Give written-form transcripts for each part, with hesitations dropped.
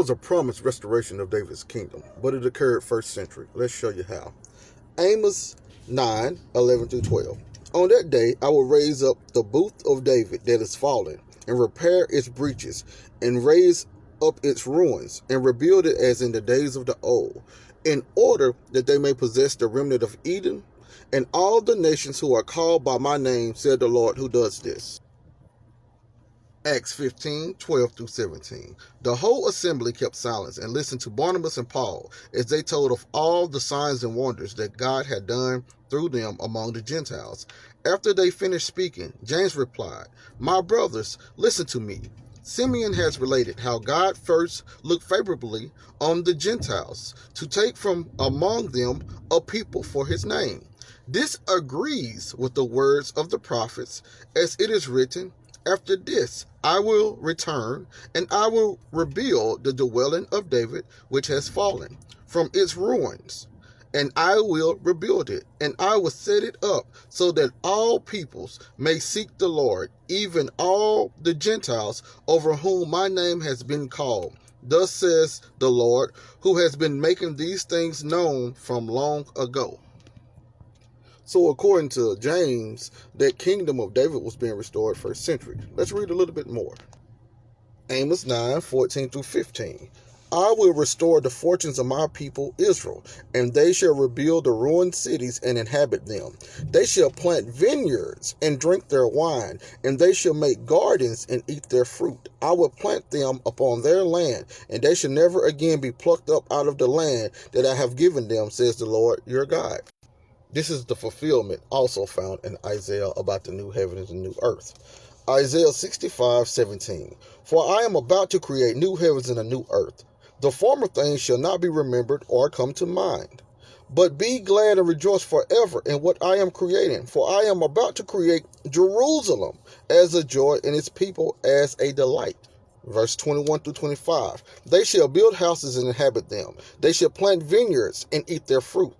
was a promised restoration of David's kingdom, but it occurred first century. Let's show you how. Amos 9:11-12. On that day I will raise up the booth of David that is fallen, and repair its breaches, and raise up its ruins, and rebuild it as in the days of the old, in order that they may possess the remnant of Edom, and all the nations who are called by my name, said the Lord who does this. Acts 15:12-17. The whole assembly kept silence and listened to Barnabas and Paul as they told of all the signs and wonders that God had done through them among the Gentiles. After they finished speaking, James replied, "My brothers, listen to me. Simeon has related how God first looked favorably on the Gentiles to take from among them a people for his name. This agrees with the words of the prophets, as it is written, after this I will return, and I will rebuild the dwelling of David, which has fallen from its ruins. And I will rebuild it, and I will set it up, so that all peoples may seek the Lord, even all the Gentiles over whom my name has been called. Thus says the Lord, who has been making these things known from long ago." So according to James, that kingdom of David was being restored first century. Let's read a little bit more. Amos 9:14-15. I will restore the fortunes of my people Israel, and they shall rebuild the ruined cities and inhabit them. They shall plant vineyards and drink their wine, and they shall make gardens and eat their fruit. I will plant them upon their land, and they shall never again be plucked up out of the land that I have given them, says the Lord your God. This is the fulfillment also found in Isaiah about the new heavens and new earth. Isaiah 65:17. For I am about to create new heavens and a new earth. The former things shall not be remembered or come to mind. But be glad and rejoice forever in what I am creating. For I am about to create Jerusalem as a joy and its people as a delight. Verse 21-25. They shall build houses and inhabit them. They shall plant vineyards and eat their fruit.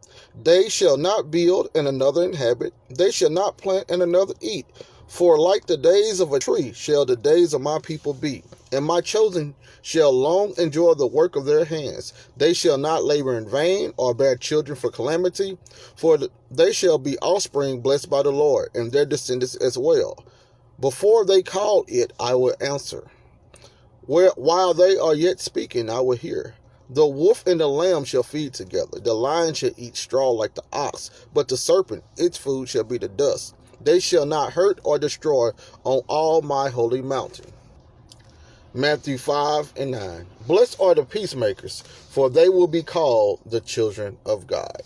They shall not build and another inhabit. They shall not plant and another eat. For like the days of a tree shall the days of my people be, and my chosen shall long enjoy the work of their hands. They shall not labor in vain or bear children for calamity, for they shall be offspring blessed by the Lord, and their descendants as well. Before they call it, I will answer. While they are yet speaking, I will hear. The wolf and the lamb shall feed together. The lion shall eat straw like the ox, but the serpent, its food shall be the dust. They shall not hurt or destroy on all my holy mountain. Matthew 5:9. Blessed are the peacemakers, for they will be called the children of God.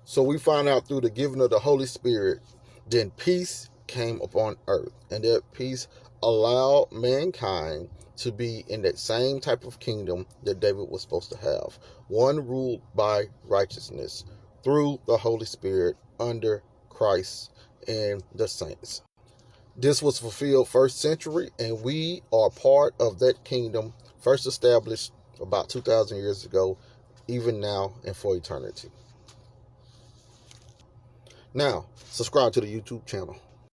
So we find out through the giving of the Holy Spirit, then peace came upon earth, and that peace allowed mankind to be in that same type of kingdom that David was supposed to have. One ruled by righteousness through the Holy Spirit under Christ and the saints. This was fulfilled first century, and we are part of that kingdom first established about 2,000 years ago, even now and for eternity. Now, subscribe to the YouTube channel.